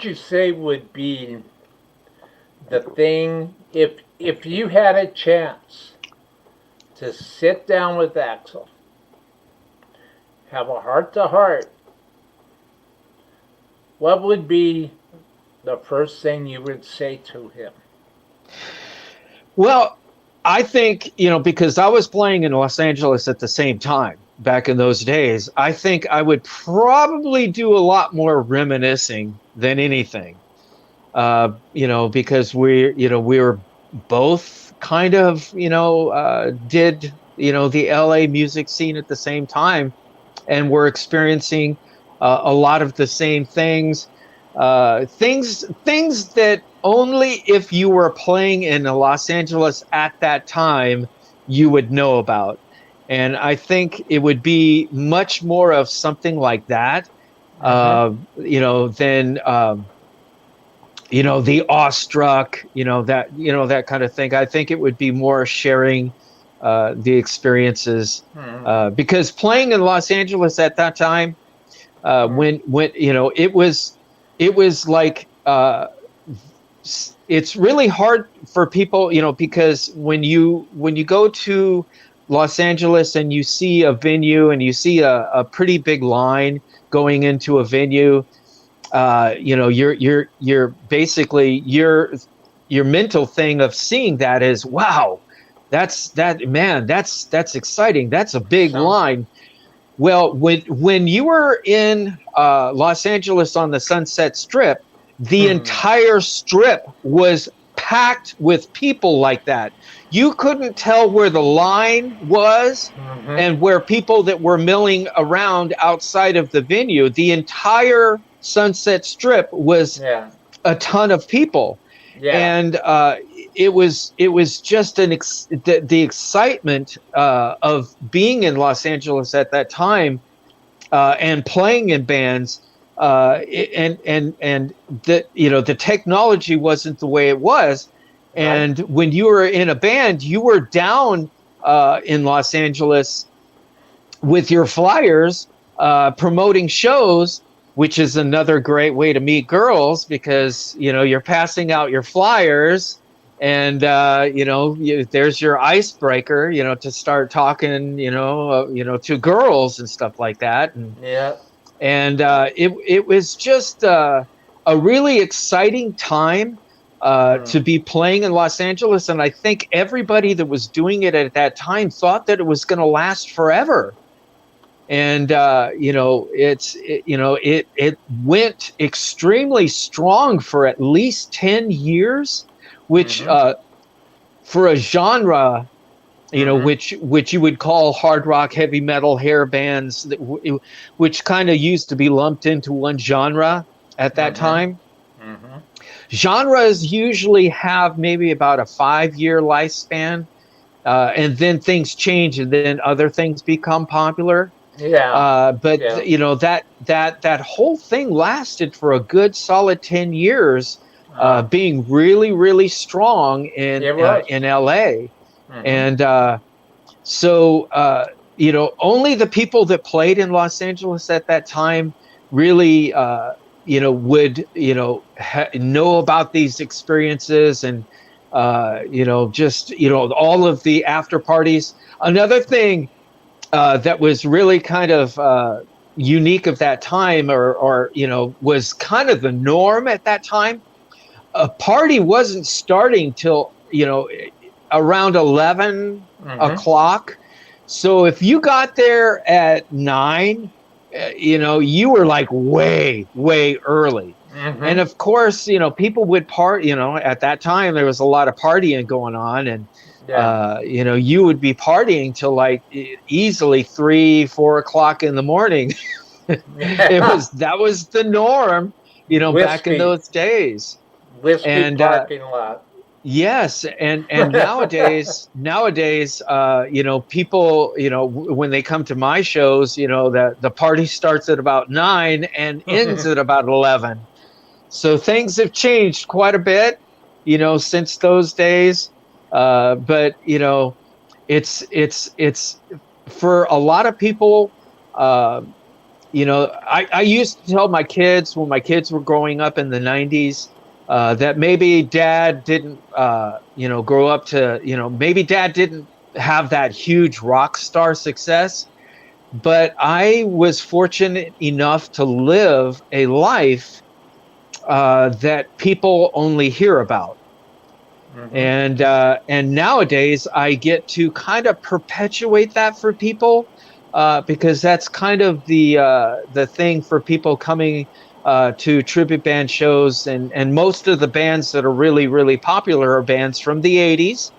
you say would be the thing, if you had a chance to sit down with Axl, have a heart-to-heart, what would be the first thing you would say to him? Well, I think, because I was playing in Los Angeles at the same time back in those days, I think I would probably do a lot more reminiscing than anything. Because we were both kind of, did, the LA music scene at the same time, and we're experiencing a lot of the same things, things that only if you were playing in Los Angeles at that time you would know about. And I think it would be much more of something like that, than the awestruck, that kind of thing. I think it would be more sharing the experiences, because playing in Los Angeles at that time, when it was like, it's really hard for people, because when you go to Los Angeles and you see a venue and you see a pretty big line going into a venue, you're basically your mental thing of seeing that is, wow, that's exciting. That's a big line. Well, when you were in Los Angeles on the Sunset Strip, the entire strip was packed with people like that. You couldn't tell where the line was and where people that were milling around outside of the venue. The entire Sunset Strip was a ton of people. And it was just the excitement of being in Los Angeles at that time, and playing in bands, and the technology wasn't the way it was. And when you were in a band, you were down in Los Angeles with your flyers, promoting shows, which is another great way to meet girls, because you're passing out your flyers, and there's your icebreaker, to start talking, to girls and stuff like that. And it was just a really exciting time to be playing in Los Angeles, and I think everybody that was doing it at that time thought that it was going to last forever. And it went extremely strong for at least 10 years, which for a genre, which you would call hard rock, heavy metal, hair bands, which kind of used to be lumped into one genre at that time. Genres usually have maybe about a 5-year lifespan, and then things change, and then other things become popular. That whole thing lasted for a good solid 10 years, being really, really strong in LA. And only the people that played in Los Angeles at that time really would know about these experiences, and all of the after parties. Another thing that was really kind of unique of that time, or was kind of the norm at that time. A party wasn't starting till around 11 o'clock. So if you got there at 9, you were like way early. And of course, people would party. At that time there was a lot of partying going on, and you would be partying till like easily 3-4 o'clock in the morning. That was the norm, back in those days. Whiskey parking lot. Yes, and nowadays, people, when they come to my shows, that the party starts at about 9 and ends at about 11. So things have changed quite a bit, since those days. But it's for a lot of people, I used to tell my kids when my kids were growing up in the 90s that maybe dad didn't, grow up to, maybe dad didn't have that huge rock star success, but I was fortunate enough to live a life that people only hear about. And nowadays I get to kind of perpetuate that for people because that's kind of the thing for people coming to tribute band shows, and most of the bands that are really, really popular are bands from the 80s,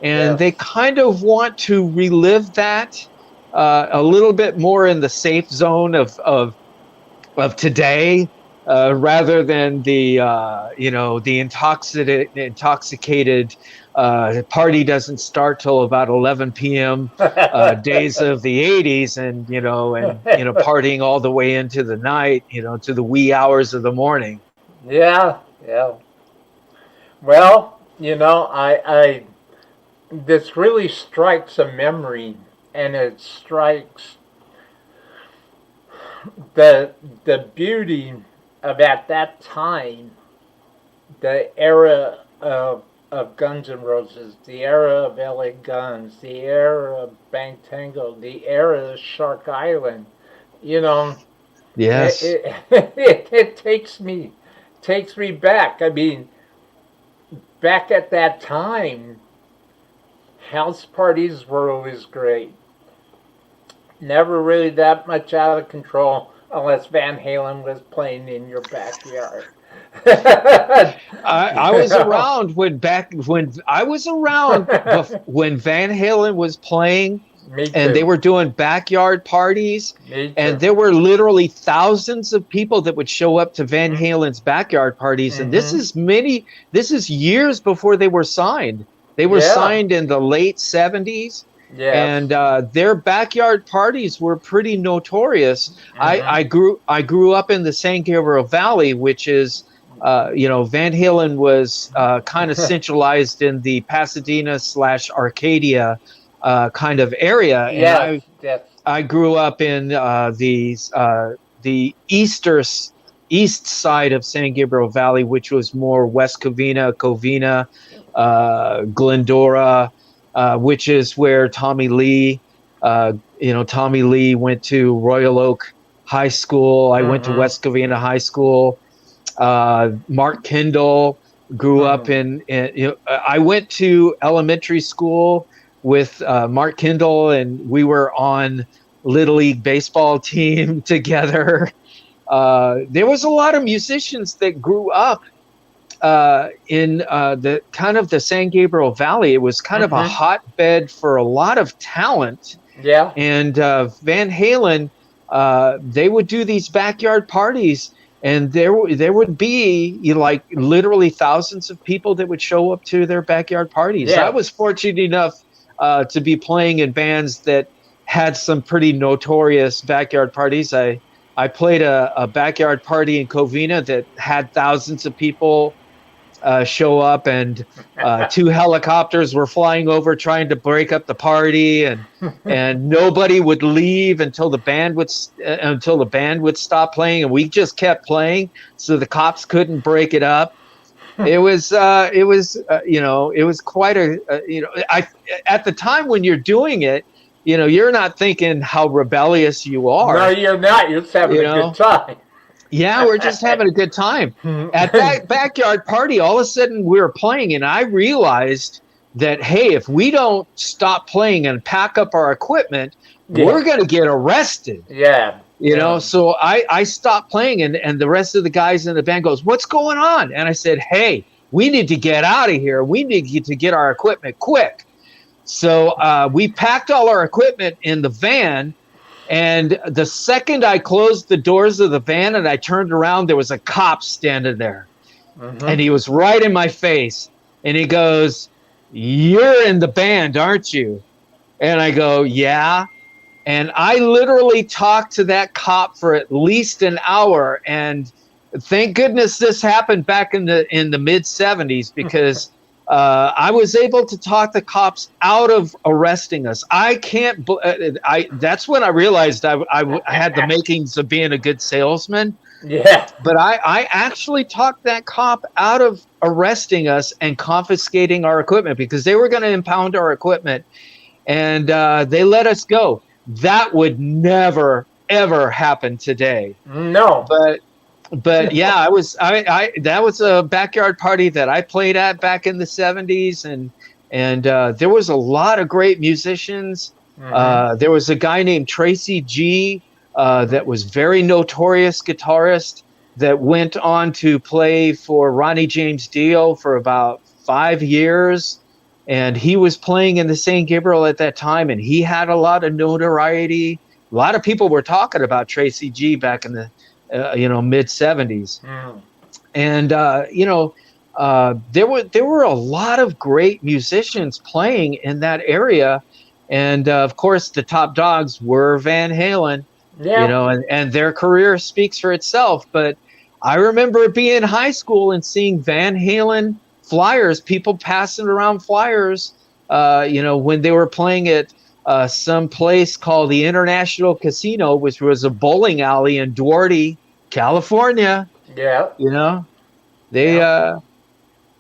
and they kind of want to relive that a little bit more in the safe zone of today. Rather than the intoxicated party doesn't start till about 11 p.m. Days of the 80s, and partying all the way into the night, to the wee hours of the morning. Yeah. Well, I this really strikes a memory, and it strikes the beauty of, at that time, the era of Guns N' Roses, the era of LA Guns, the era of Bang Tango, the era of Shark Island. Yes. It takes me back. I mean, back at that time, house parties were always great. Never really that much out of control, unless Van Halen was playing in your backyard. I was around when Van Halen was playing, and they were doing backyard parties, and there were literally thousands of people that would show up to Van Halen's backyard parties. And this is years before they were signed. They were signed in the late 70s. And their backyard parties were pretty notorious. I grew up in the San Gabriel Valley, which is, Van Halen was kind of centralized in the Pasadena/Arcadia kind of area. And I grew up in the east side of San Gabriel Valley, which was more West Covina, Glendora. Which is where Tommy Lee went to Royal Oak High School. I went to West Covina High School. Mark Kendall grew up in I went to elementary school with Mark Kendall, and we were on Little League baseball team together. There was a lot of musicians that grew up in the kind of the San Gabriel Valley. It was kind of a hotbed for a lot of talent. Yeah. And Van Halen, they would do these backyard parties, and there would be literally thousands of people that would show up to their backyard parties. Yeah. I was fortunate enough to be playing in bands that had some pretty notorious backyard parties. I played a backyard party in Covina that had thousands of people show up, and 2 helicopters were flying over trying to break up the party, and nobody would leave until the band would stop playing, and we just kept playing so the cops couldn't break it up. It was quite at the time when you're doing it, you're not thinking how rebellious you are. No, you're not. You're just having a good time. Yeah, we're just having a good time. At that backyard party, all of a sudden we were playing, and I realized that, hey, if we don't stop playing and pack up our equipment, we're going to get arrested. Yeah. So I stopped playing, and the rest of the guys in the band goes, "What's going on?" And I said, "Hey, we need to get out of here. We need to get our equipment quick." So we packed all our equipment in the van. And the second I closed the doors of the van and I turned around, there was a cop standing there. And he was right in my face. And he goes, "You're in the band, aren't you?" And I go, "Yeah." And I literally talked to that cop for at least an hour. And thank goodness this happened back in the mid 70s, because I was able to talk the cops out of arresting us. I can't. That's when I realized I had the makings of being a good salesman. Yeah. But I actually talked that cop out of arresting us and confiscating our equipment because they were going to impound our equipment, and they let us go. That would never ever happen today. No. But yeah, I that was a backyard party that I played at back in the 70s, and there was a lot of great musicians. There was a guy named Tracy G that was very notorious guitarist that went on to play for Ronnie James Dio for about 5 years, and he was playing in the St. Gabriel at that time, and he had a lot of notoriety. A lot of people were talking about Tracy G back in the mid 70s. And there were a lot of great musicians playing in that area, and of course the top dogs were Van Halen. And their career speaks for itself. But I remember being in high school and seeing Van Halen flyers, people passing around flyers, when they were playing at some place called the International Casino, which was a bowling alley in Duarte, California. Yeah.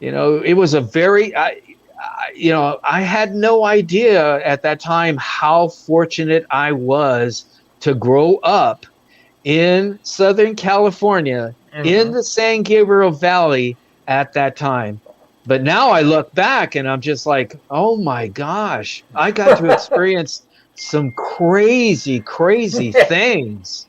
It was a very, I had no idea at that time how fortunate I was to grow up in Southern California, in the San Gabriel Valley at that time. But now I look back and I'm just like, oh my gosh, I got to experience some crazy, crazy things.